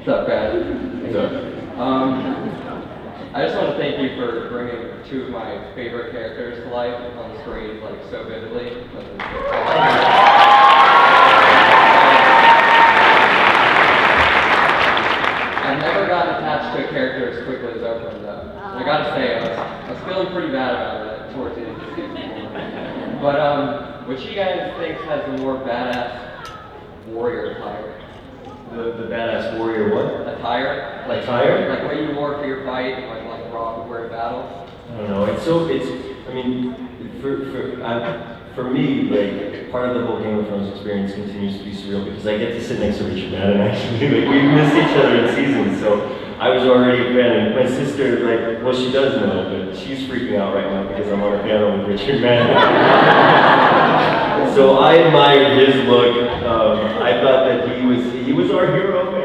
What's up, guys? What's up? I just want to thank you for bringing two of my favorite characters to life on the screen, like, so vividly. I've never gotten attached to a character as quickly as Oakland, though. I gotta say, I was feeling pretty bad about that towards the end of the season. But, which you guys think has the more badass warrior attire? The badass warrior what? Attire? Like attire? Like what you wore for your fight, like Rock would wear in battle? I don't know. For me, like, part of the whole Game of Thrones experience continues to be surreal because I get to sit next to Richard Madden, actually. Like, we missed each other in seasons, so I was already a fan. And my sister, like, well, she does know, but she's freaking out right now because I'm on a panel with Richard Madden. So I admired his look. I thought that he was our hero, man.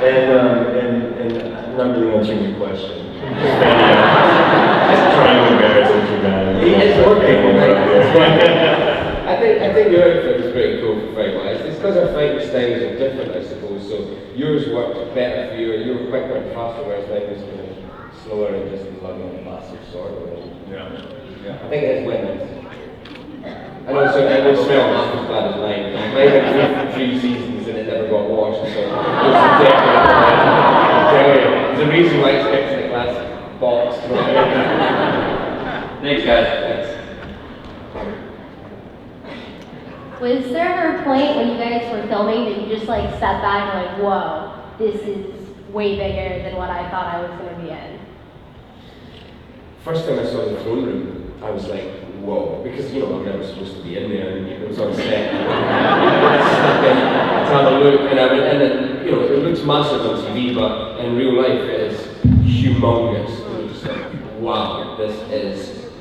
And I'm not really answering your question. Just trying to embarrass Richard Madden. He is working. I think your outfit was pretty cool for fight-wise. It's because our fighting styles are different, I suppose. So yours worked better for you, and you were quicker and faster, whereas mine was kind of slower and just lugging a massive sword. Yeah. I think it has wins. And also, it would smell half as bad as mine. Mine had lived for 3 seasons and it never got washed, so it was there's a reason why it's kept in a glass box. Thanks, guys. Thanks. Was there ever a point when you guys were filming that you just like sat back and like, whoa, this is way bigger than what I thought I was going to be in? First time I saw the throne room, I was like, whoa, because I'm never supposed to be in there, and it was on set. To have a look, and it looks massive on TV, but in real life it is humongous. It was just like, wow, this is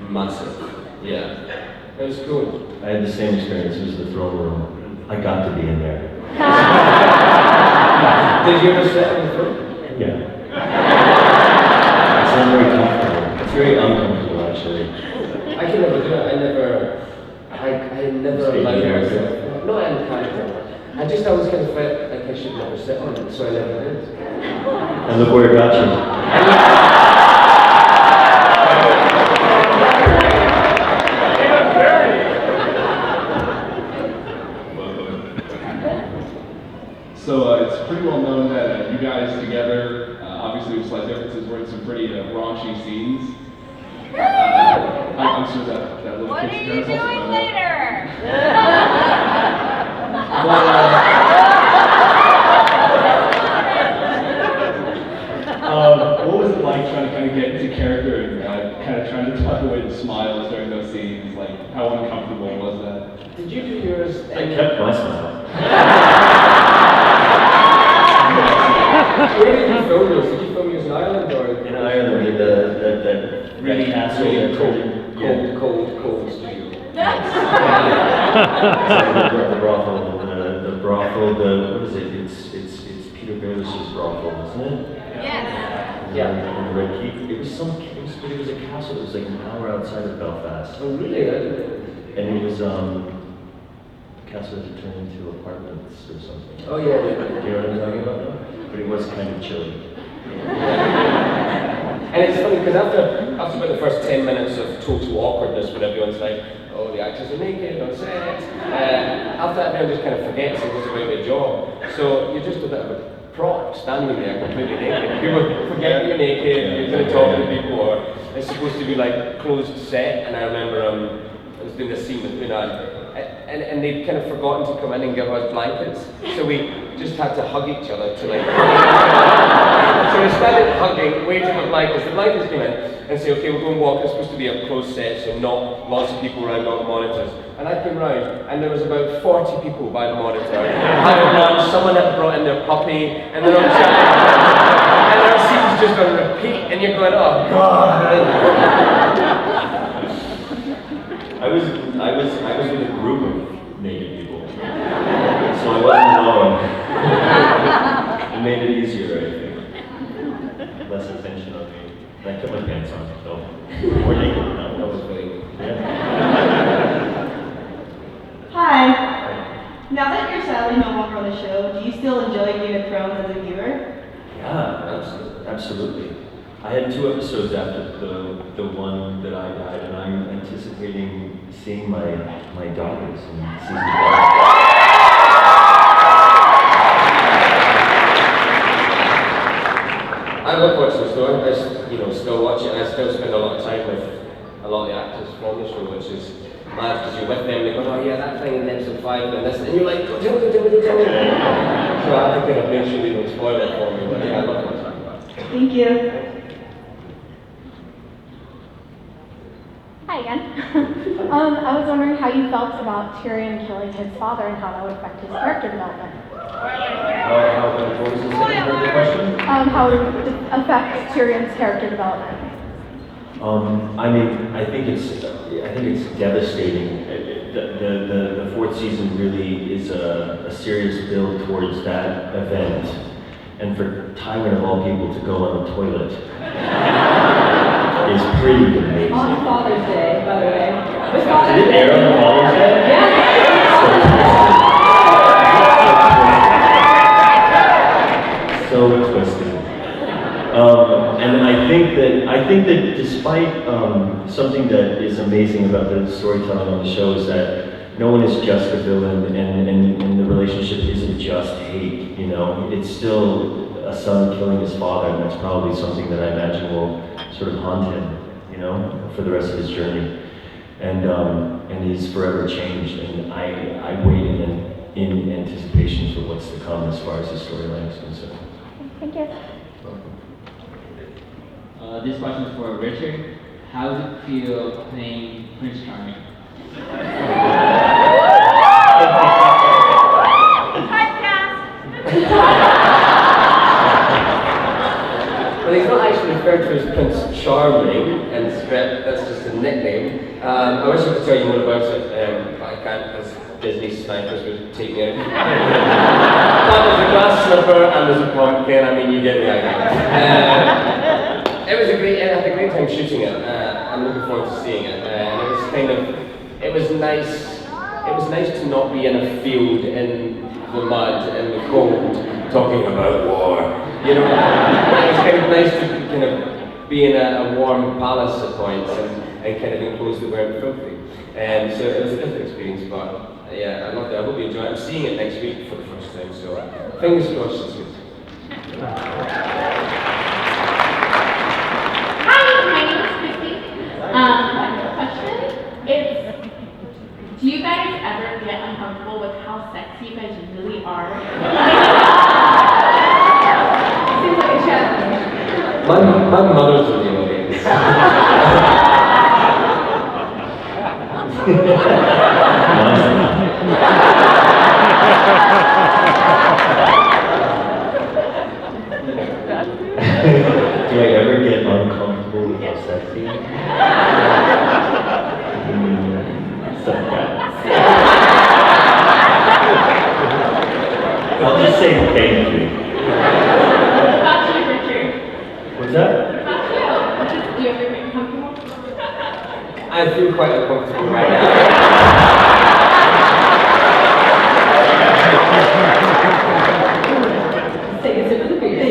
massive. Yeah, it was cool. I had the same experience as the throne room. I got to be in there. Did you ever sit in the throne? Yeah. It's not very comfortable. It's very uncomfortable, actually. I can never do it. I never allowed myself. Not in character. I always kind of felt like I should never sit on it, so I never did. And look where it got you. So it's pretty well known that you guys together, obviously with slight differences, were in some pretty raunchy scenes. I'm sure that little what kid's are you parents also doing know later? What was it like trying to kind of get into character and kind of trying to tuck away the smiles during those scenes? Like, how uncomfortable was that? Did you do yours? I kept my smile. Where did you film yours? Did you film yours in Ireland or? In Ireland, in that really castle, really cold studio. the brothel, what is it? It's Peter Baelish's brothel, isn't it? Yes. Yeah. In the Red Keep. It was a castle. It was like an hour outside of Belfast. Oh really? And it was a castle that turned into apartments or something. Oh yeah. Do you know what I'm talking about? But it was kind of chilly. And it's funny because after about the first 10 minutes of total awkwardness when everyone's like, oh, the actors are naked on set, after that everyone just kind of forgets it was about their job. So you're just a bit of a prop standing there completely naked. People forget you're naked, you're going to talk to people, or it's supposed to be like closed set. And I remember I was doing a scene with Unad, and they'd kind of forgotten to come in and give us blankets. So we just had to hug each other to like... So we started hugging, waiting for blankets. The blankets came in and say, okay, we're going to walk. It's supposed to be a closed set, so not lots of people around all the monitors. And I came round, and there was about 40 people by the monitor. Having lunch, someone had brought in their puppy, and they're all chatting. And our scenes just on repeat, and you're going, oh God. I was with a group of naked people, so I wasn't alone. It made it easier, I think. Less attention on me. And I kept my pants on, so more naked. No, that was really good. Yeah. Hi. Now that you're sadly no longer on the show, do you still enjoy Game of Thrones as a viewer? Yeah, absolutely. I had 2 episodes after the one that I died, and I'm anticipating seeing my daughters in season 5. I love watching the show. I still watch it, and I still spend a lot of time with a lot of the actors from the show, which is mad because you're with them, they go, oh yeah, that thing in episode 5 and this, and you're like, go tell me. So I have to kind of make sure they don't spoil it for me, but yeah, I love what I'm talking about. Thank you. Hi again. I was wondering how you felt about Tyrion killing his father and how that would affect his character development. What was the second part of the question? How it would affect Tyrion's character development. I think it's devastating. The 4th season really is a serious build towards that event, and for Tywin of all people to go on the toilet is pretty amazing. On Father's Day, by the way. Did it air on Father's Day? So twisted. And I think that despite something that is amazing about the storytelling on the show is that no one is just a villain, and the relationship isn't just hate. It's still a son killing his father, and that's probably something that I imagine will sort of haunt him, for the rest of his journey. And he's forever changed, and I wait in anticipation for what's to come as far as the storyline is concerned. Thank you. This question is for Richard. How does it feel playing Prince Charming? Well, he's not actually referred to as Prince Charming in the script, that's just a nickname. I wish I could tell you more about it, but I can't because Disney snipers would take me out. But there's a glass slipper and there's a pumpkin, you get the idea. It I had a great time shooting it. I'm looking forward to seeing it. And it was nice to not be in a field in the mud and the cold talking about war. It was kind of nice to kind of be in a warm palace at points and kind of enclosed that weren't filthy. So it was a different experience, but yeah, I loved it. I hope you enjoy it. I'm seeing it next week for the first time, so fingers crossed it's good. Question is, do you guys ever get uncomfortable with how sexy you guys really are? Seems like a challenge. My mother's in the audience. Do I ever get uncomfortable with how sexy? I'll just say thank you. What about you, Richard? What's that? What about you? Do you ever get uncomfortable? I feel quite uncomfortable right now. Take a sip of the beer.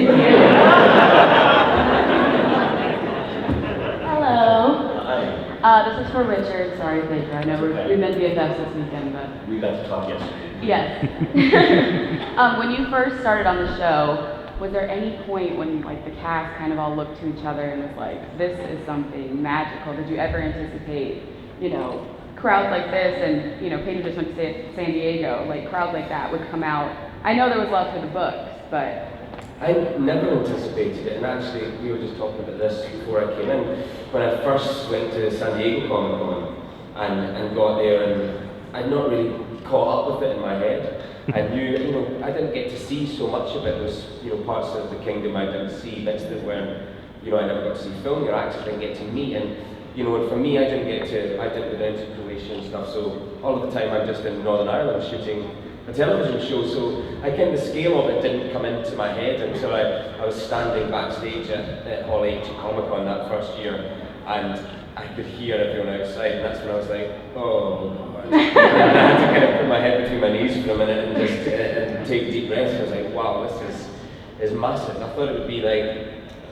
Hello. Hi. This is for Richard. Sorry, Pedro. I know we've been BFFs this weekend, but We got to talk yesterday. yes. When you first started on the show, was there any point when the cast kind of all looked to each other and was like, this is something magical? Did you ever anticipate, crowds like this, and Pedro just went to San Diego, crowds like that would come out? I know there was love for the books, but I never anticipated it, and actually we were just talking about this before I came in. When I first went to San Diego Comic Con and got there, and I'd not really caught up with it in my head. I knew, I didn't get to see so much of it. There's, parts of the kingdom I didn't see, bits that weren't, I never got to see filming or actors didn't get to meet. And for me, I didn't go down to Croatia and stuff. So all of the time I'm just in Northern Ireland shooting a television show. So the scale of it didn't come into my head until I was standing backstage at Hall H at Comic Con that first year, and I could hear everyone outside, and that's when I was like, oh boy. And I had to kind of put my head between my knees for a minute and just and take deep breaths. I was like, wow, this is massive. I thought it would be like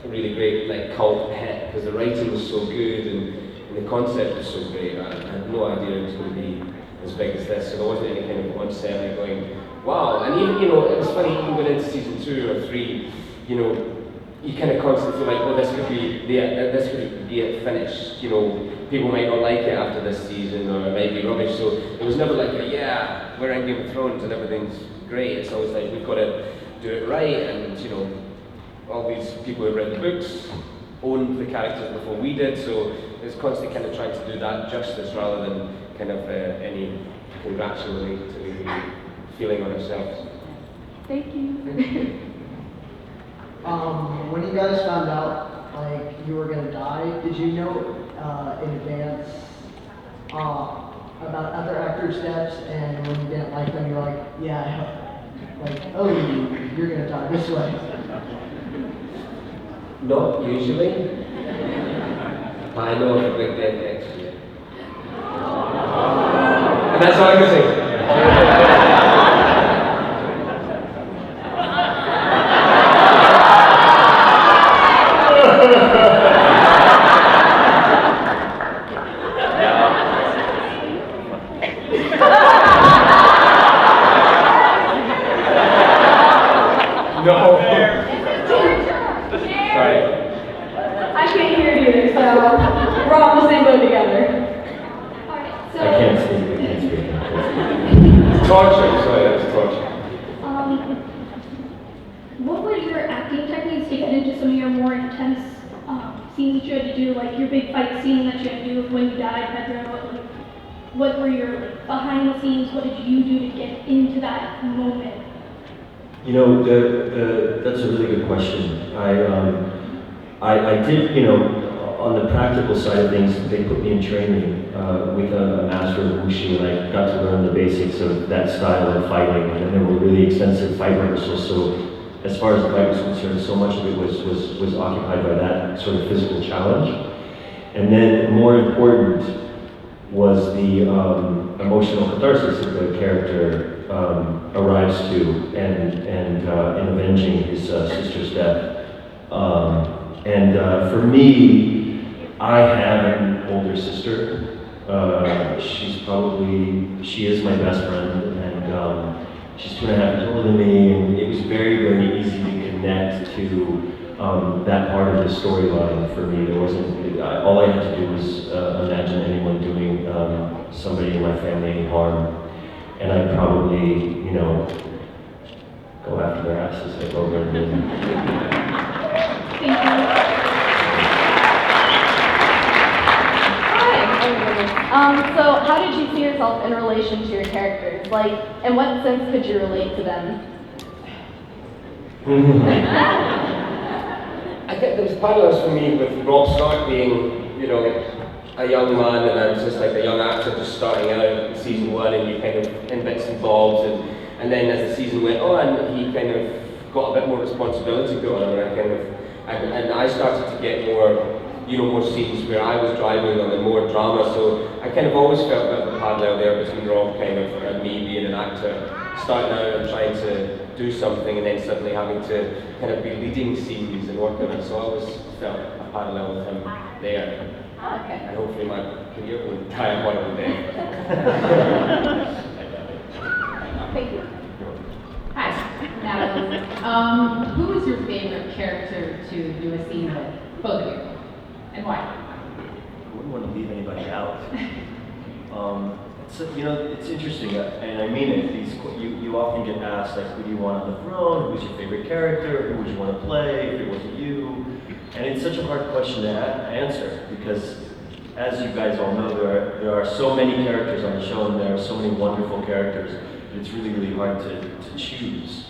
a really great like cult hit because the writing was so good and the concept was so great. I had no idea it was going to be as big as this. So there wasn't any kind of on set like going, wow. And even, it was funny, even going into season 2 or 3, you kind of constantly feel like, oh, this could be it finished. People might not like it after this season, or it might be rubbish. So it was never like, yeah, we're in Game of Thrones and everything's great. It's always like, we've got to do it right. And, all these people who read the books owned the characters before we did. So it was constantly kind of trying to do that justice rather than kind of any congratulatory feeling on ourselves. Thank you. When you guys found out, like, you were gonna die, did you know in advance about other actors' deaths? And when you didn't like them, you're like, yeah, like, oh, you're gonna die this way. Not usually. But I know of a big death next year. And that's all I can say. No. Sorry. I can't hear you either, so we're all in the same boat together. Alright, so. I can't speak. Torture, sorry, that's torture. What were your acting techniques to get into some of your more intense scenes you had to do, like your big fight scene that you had to do when you died, Pedro? What were your behind the scenes? What did you do to get into that moment? That's a really good question. I did, on the practical side of things, they put me in training with a master of Wuxi, and I got to learn the basics of that style of fighting, and there were really extensive fight rehearsals, so as far as the fight was concerned, so much of it was occupied by that sort of physical challenge. And then more important was the emotional catharsis that the character arrives to in avenging his sister's death. For me, I have an older sister. She is my best friend, and she's 2.5 years older than me, and it was very, very easy to connect to that part of the storyline for me. There wasn't, all I had to do was imagine anyone doing somebody in my family any harm, and I'd probably, go after their asses like over and over. Thank you. So how did you see yourself in relation to your characters? Like, in what sense could you relate to them? I think there's parallels for me with Rob Stark being, a young man, and I was just like a young actor just starting out in season 1, and you kind of in bits and bobs, and then as the season went on, he kind of got a bit more responsibility going on, and I started to get more, more scenes where I was driving them and more drama. So I kind of always felt a bit of a parallel there between Rob and me being an actor, starting out and trying to do something, and then suddenly having to kind of be leading scenes and working on it. So I always felt a parallel with him there. Okay. And hopefully my career will tie up one day. Thank you. Hi, Natalie. Who was your favorite character to do a scene with? Both of you. And why? I wouldn't want to leave anybody out. It's interesting, and I mean it. You often get asked, like, who do you want on the throne? Who's your favorite character? Who would you want to play if it wasn't you? And it's such a hard question to answer because, as you guys all know, there are so many characters on the show, and there are so many wonderful characters that it's really, really hard to choose.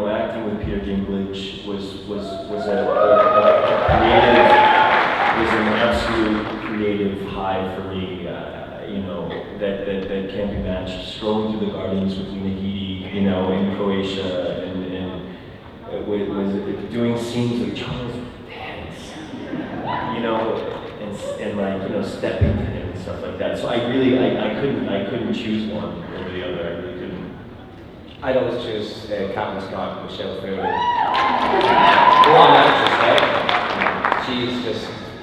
Acting with Peter Dinklage was an absolute creative high for me. That can't be matched. Strolling through the gardens with Lena Headey, in Croatia, and was doing scenes with Charles Dance, stepping to him. stuff like that. So I couldn't choose one over the other. I really couldn't. I'd always choose Captain Scott, Michelle Fairley. What an actress, right?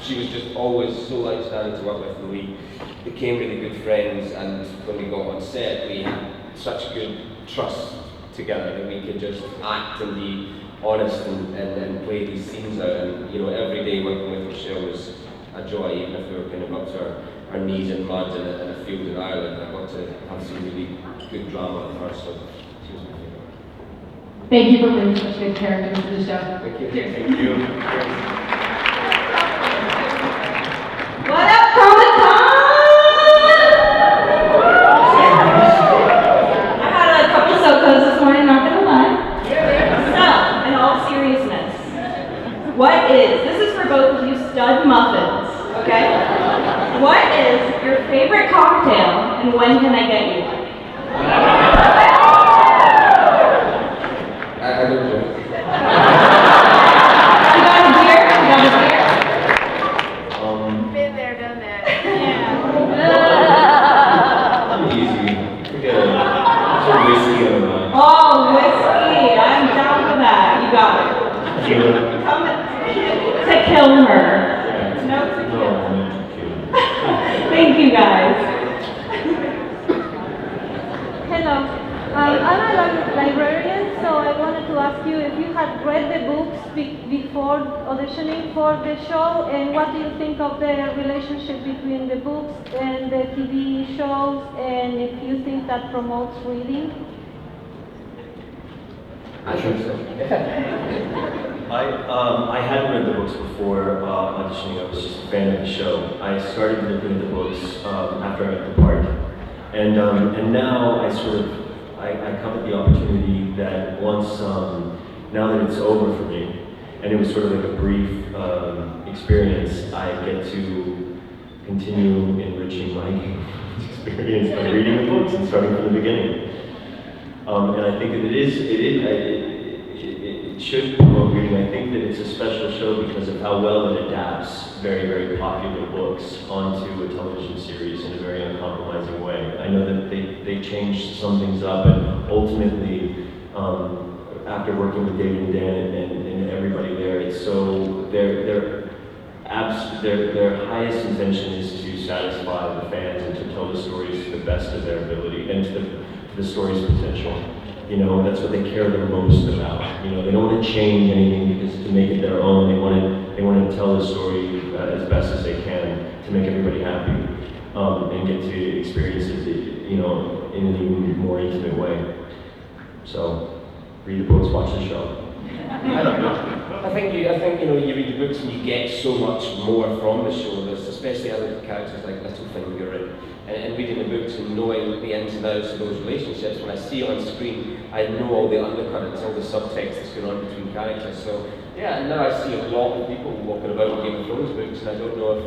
She was just always so outstanding to work with, and we became really good friends. And when we got on set, we had such good trust together that we could just act and be honest and play these scenes out. And you know, every day working with Michelle was a joy, even if we were kind of up to our knees in mud in a field in Ireland. I got to have some really good drama with her, so she was my favourite. Thank you for bringing such good characters to the show. Thank you. Cheers. Thank you. What up, Comic-Con? I had a couple SoCos this morning, not gonna lie. So, in all seriousness, this is for both of you stud muffins, okay? What is your favorite cocktail, and when can I get you one? I don't know. You got a beer? You got a beer? Been there, done that. I'm easy. Some whiskey on the line. Oh, whiskey. I'm down for that. You got it. Come to kill her. No tequila. Thank you, guys. Hello. I'm a librarian, so I wanted to ask you if you had read the books before auditioning for the show, and what do you think of the relationship between the books and the TV shows, and if you think that promotes reading? I think so. I hadn't read the books before auditioning. I was just a fan of the show. I started looking at the books after I got the part, and now I come at the opportunity that once now that it's over for me, and it was sort of like a brief experience, I get to continue enriching my experience by reading the books and starting from the beginning. And I think that it should promote reading. I think that it's a special show because of how well it adapts very, very popular books onto a television series in a very uncompromising way. I know that they changed some things up, and ultimately, after working with David and Dan and everybody there, it's so their highest intention is to satisfy the fans and to tell the stories to the best of their ability and to the story's potential. You know, that's what they care the most about. You know, they don't want to change anything because to make it their own. They want to tell the story as best as they can to make everybody happy and get to experience it, you know, in an even more intimate way. So, read the books, watch the show. I don't know. I think you know, you read the books and you get so much more from the show. There's especially other characters like Littlefinger and reading the books and knowing the ins and outs of those relationships. When I see it on screen, I know all the undercurrents, all the subtext that's going on between characters. So yeah, now I see a lot of people walking about with Game of Thrones books, and I don't know if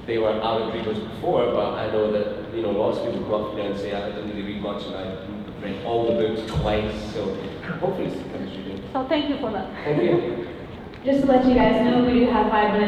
they were avid readers before, but I know that, you know, lots of people come up to me and say, I don't really read much, and I've read all the books twice. So hopefully it's the chemistry. So thank you for that. Thank you. Just to let you guys know, we do have 5 minutes.